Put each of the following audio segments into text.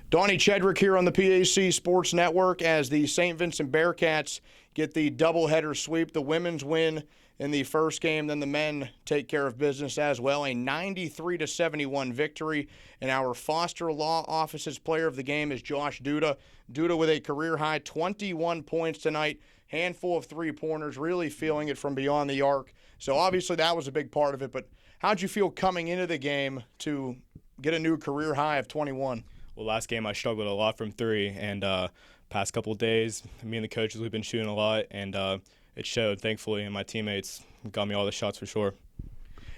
Donnie Chedrick here on the PAC Sports Network as the St. Vincent Bearcats get the doubleheader sweep. The women's win in the first game, then the men take care of business as well. A 93-71 victory. And our Foster Law Office's player of the game is Josh Duda. Duda with a career-high 21 points tonight, handful of three-pointers, really feeling it from beyond the arc. So obviously that was a big part of it. But how'd you feel coming into the game to get a new career high of 21? Well, last game I struggled a lot from three, and past couple of days, me and the coaches, we've been shooting a lot, and it showed, thankfully, and my teammates got me all the shots for sure.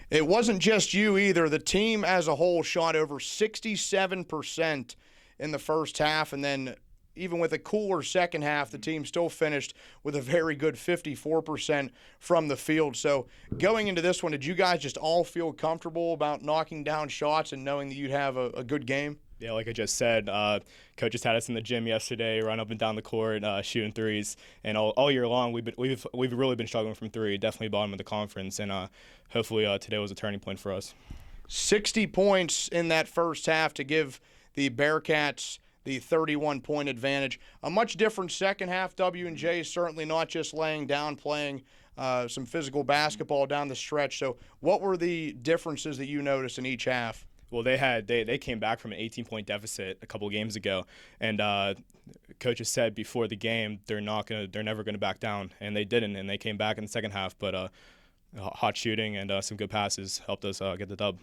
It wasn't just you either. The team as a whole shot over 67% in the first half, and then even with a cooler second half, the team still finished with a very good 54% from the field. So going into this one, did you guys just all feel comfortable about knocking down shots and knowing that you'd have a good game? Yeah, like I just said, coaches had us in the gym yesterday, run up and down the court, shooting threes, and all year long we've really been struggling from three. Definitely bottom of the conference, and hopefully today was a turning point for us. 60 points in that first half to give the Bearcats the 31-point advantage. A much different second half. W&J certainly not just laying down, playing some physical basketball down the stretch. So, what were the differences that you noticed in each half? Well, they came back from an 18-point deficit a couple of games ago, and coaches said before the game they're never gonna back down, and they didn't, and they came back in the second half. But hot shooting and some good passes helped us get the dub.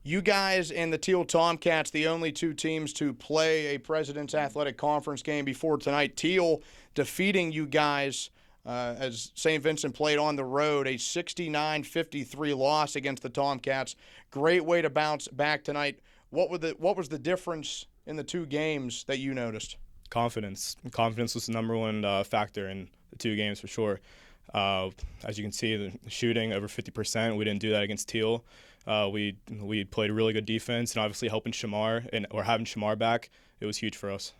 You guys and the Teal Tomcats, the only two teams to play a President's Athletic Conference game before tonight. Teal defeating you guys as St. Vincent played on the road, a 69-53 loss against the Tomcats. Great way to bounce back tonight. What was the difference in the two games that you noticed? Confidence. Confidence was the number one factor in the two games for sure. As you can see, the shooting over 50%. We didn't do that against Teal. We played really good defense, and obviously helping Shamar or having Shamar back, it was huge for us.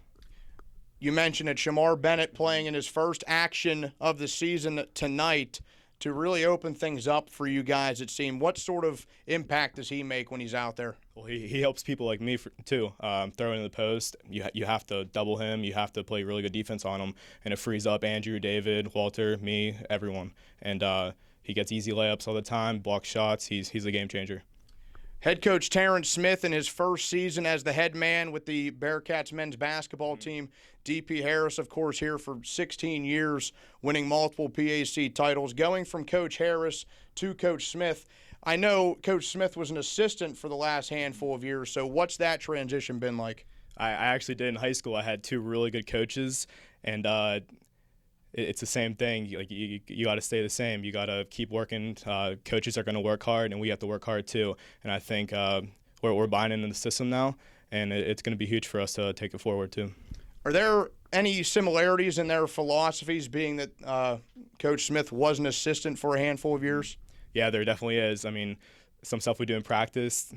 You mentioned it, Shamar Bennett playing in his first action of the season tonight to really open things up for you guys, it seemed. What sort of impact does he make when he's out there? Well, he helps people like me too. Throwing in the post, you have to double him. You have to play really good defense on him, and it frees up Andrew, David, Walter, me, everyone. And he gets easy layups all the time, blocks shots. He's a game changer. Head coach Terrence Smith in his first season as the head man with the Bearcats men's basketball team. D.P. Harris, of course, here for 16 years, winning multiple PAC titles. Going from Coach Harris to Coach Smith, I know Coach Smith was an assistant for the last handful of years, so what's that transition been like? I actually did in high school. I had two really good coaches, and it's the same thing. You got to stay the same. You got to keep working. Coaches are going to work hard, and we have to work hard too. And I think we're buying into the system now, and it's going to be huge for us to take it forward too. Are there any similarities in their philosophies, being that Coach Smith was an assistant for a handful of years? Yeah, there definitely is. I mean, some stuff we do in practice,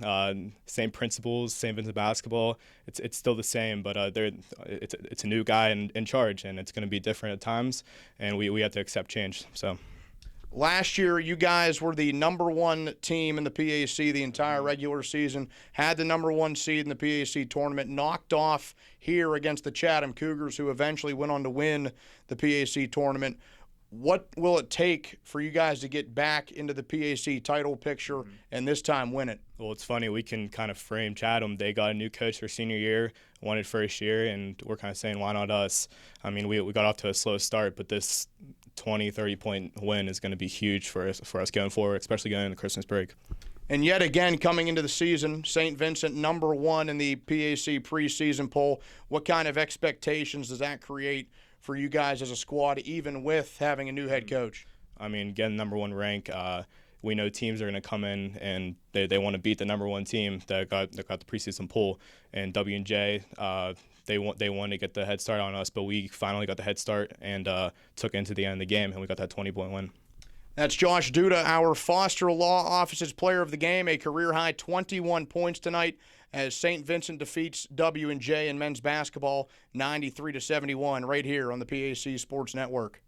same principles, same Vincent basketball. It's still the same, but it's a new guy in charge, and it's going to be different at times, and we have to accept change. So. Last year, you guys were the number one team in the PAC the entire regular season, had the number one seed in the PAC tournament, knocked off here against the Chatham Cougars, who eventually went on to win the PAC tournament. What will it take for you guys to get back into the PAC title picture and this time win it? Well, it's funny. We can kind of frame Chatham. They got a new coach their senior year, won it first year, and we're kind of saying, why not us? I mean, we got off to a slow start, but this 20, 30-point win is going to be huge for us going forward, especially going into Christmas break. And yet again, coming into the season, St. Vincent number one in the PAC preseason poll. What kind of expectations does that create for you guys as a squad, even with having a new head coach? I mean, getting number one rank, we know teams are going to come in and they want to beat the number one team that got the preseason poll. And W&J, they want to get the head start on us, but we finally got the head start and took it into the end of the game, and we got that 20-point win. That's Josh Duda, our Foster Law Office's player of the game, a career-high 21 points tonight as St. Vincent defeats W&J in men's basketball 93-71 right here on the PAC Sports Network.